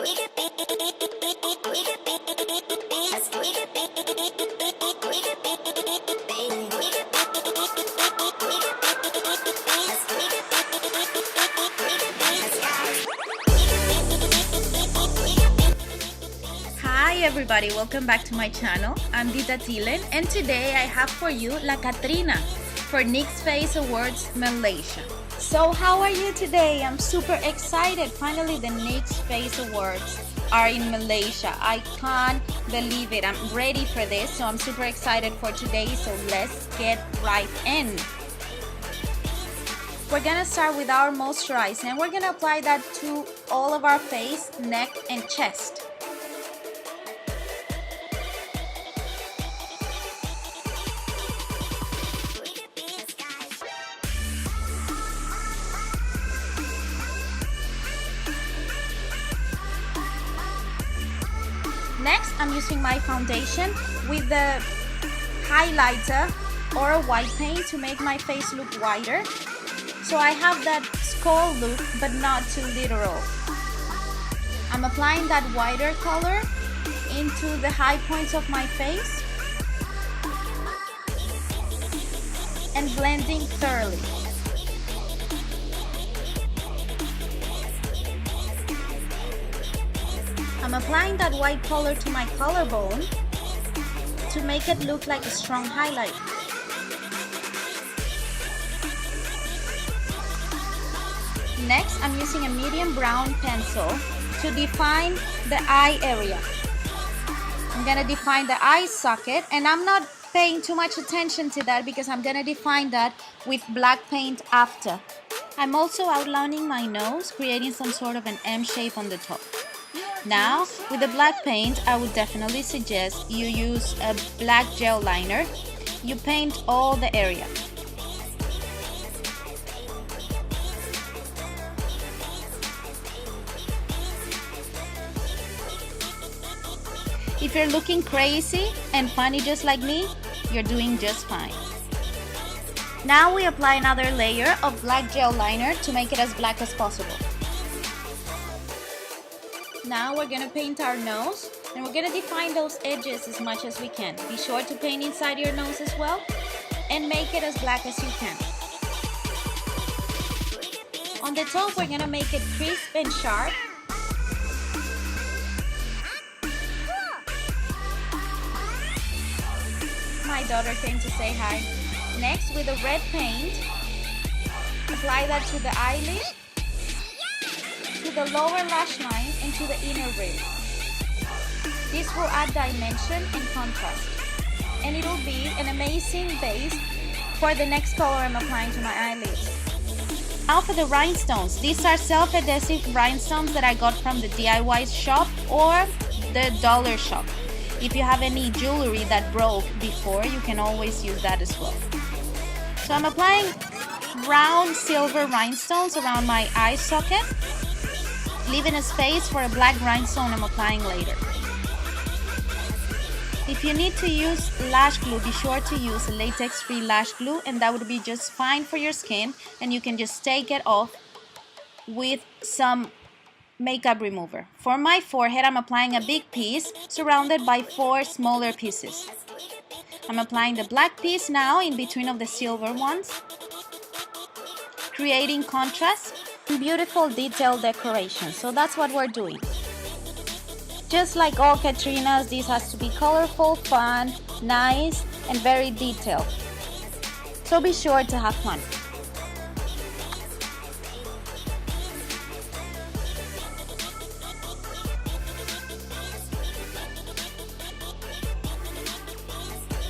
Hi everybody, welcome back to my channel. I'm Vidya and today I have for you La Catrina for NYX Face Awards Malaysia. So how are you today? I'm super excited. Finally the NYX Face Awards are in Malaysia. I can't believe it. I'm ready for this, so I'm super excited for today. So let's get right in. We're gonna start with our moisturizer and we're gonna apply that to all of our face, neck and chest. Next, I'm using my foundation with the highlighter or a white paint to make my face look whiter. So I have that skull look, but not too literal. I'm applying that whiter color into the high points of my face and blending thoroughly. I'm applying that white color to my collarbone to make it look like a strong highlight. Next, I'm using a medium brown pencil to define the eye area. I'm gonna define the eye socket and I'm not paying too much attention to that because I'm gonna define that with black paint after. I'm also outlining my nose, creating some sort of an M shape on the top. Now, with the black paint, I would definitely suggest you use a black gel liner. You paint all the area. If you're looking crazy and funny just like me, you're doing just fine. Now we apply another layer of black gel liner to make it as black as possible. Now we're gonna paint our nose and we're gonna define those edges as much as we can. Be sure to paint inside your nose as well and make it as black as you can. On the top, we're gonna make it crisp and sharp. My daughter came to say hi. Next, with a red paint, apply that to the eyelid, to the lower lash line and to the inner rib. This will add dimension and contrast, and it will be an amazing base for the next color I'm applying to my eyelids. Now for the rhinestones. These are self-adhesive rhinestones that I got from the DIY shop or the dollar shop. If you have any jewelry that broke before, you can always use that as well. So I'm applying round silver rhinestones around my eye socket, leaving a space for a black rhinestone I'm applying later. If you need to use lash glue, be sure to use a latex-free lash glue and that would be just fine for your skin, and you can just take it off with some makeup remover. For my forehead, I'm applying a big piece surrounded by 4 smaller pieces. I'm applying the black piece now in between of the silver ones, creating contrast and beautiful detailed decoration. So that's what we're doing. Just like all Catrinas, this has to be colorful, fun, nice, and very detailed. So be sure to have fun.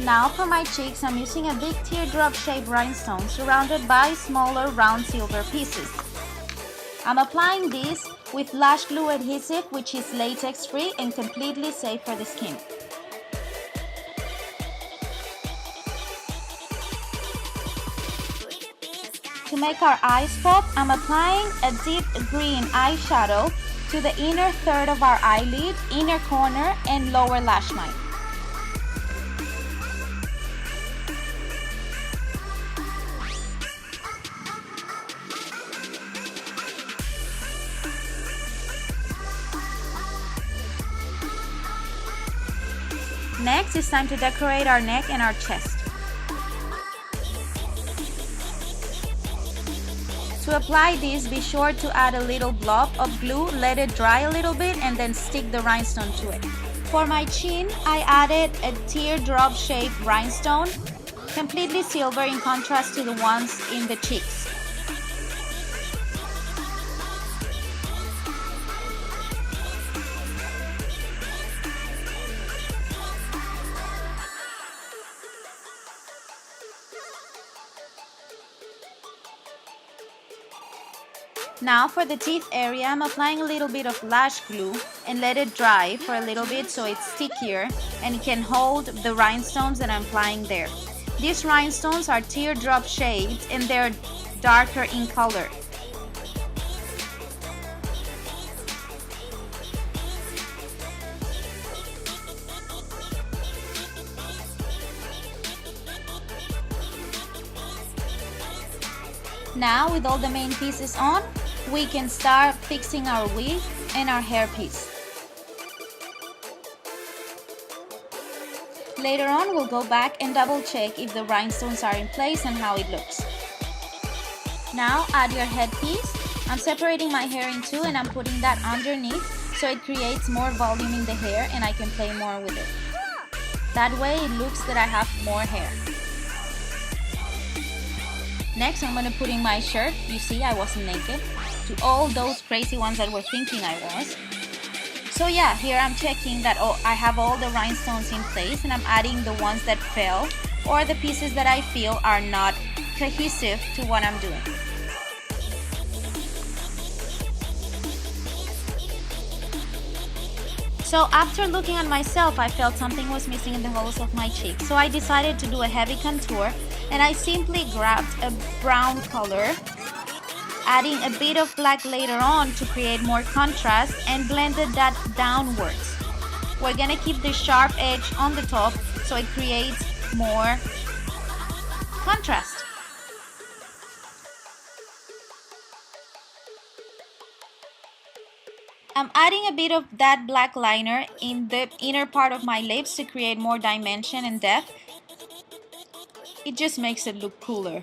Now for my cheeks, I'm using a big teardrop shaped rhinestone surrounded by smaller round silver pieces. I'm applying this with lash glue adhesive, which is latex free and completely safe for the skin. To make our eyes pop, I'm applying a deep green eyeshadow to the inner third of our eyelid, inner corner, and lower lash line. Next, it's time to decorate our neck and our chest. To apply this, be sure to add a little blob of glue, let it dry a little bit, and then stick the rhinestone to it. For my chin, I added a teardrop shaped rhinestone, completely silver in contrast to the ones in the cheeks. Now for the teeth area, I'm applying a little bit of lash glue and let it dry for a little bit so it's stickier and it can hold the rhinestones that I'm applying there. These rhinestones are teardrop shaped and they're darker in color. Now with all the main pieces on, we can start fixing our wig and our hairpiece. Later on, we'll go back and double check if the rhinestones are in place and how it looks. Now add your headpiece. I'm separating my hair in two and I'm putting that underneath so it creates more volume in the hair and I can play more with it. That way it looks that I have more hair. Next, I'm going to put in my shirt. You see, I wasn't naked. To all those crazy ones that were thinking I was. So yeah, here I'm checking that I have all the rhinestones in place and I'm adding the ones that fell or the pieces that I feel are not cohesive to what I'm doing. So after looking at myself, I felt something was missing in the holes of my cheeks. So I decided to do a heavy contour and I simply grabbed a brown color, adding a bit of black later on to create more contrast and blended that downwards. We're gonna keep the sharp edge on the top so it creates more contrast. I'm adding a bit of that black liner in the inner part of my lips to create more dimension and depth. It just makes it look cooler.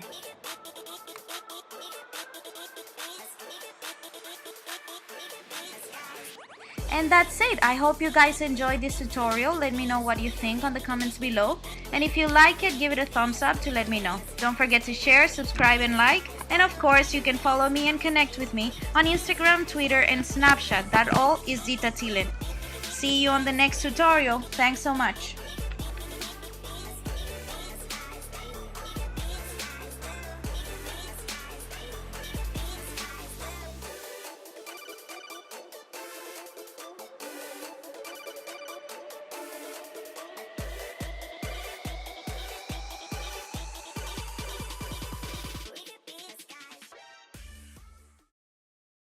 And that's it. I hope you guys enjoyed this tutorial. Let me know what you think on the comments below. And if you like it, give it a thumbs up to let me know. Don't forget to share, subscribe and like. And of course, you can follow me and connect with me on Instagram, Twitter and Snapchat. That all is Dita Tilen. See you on the next tutorial. Thanks so much.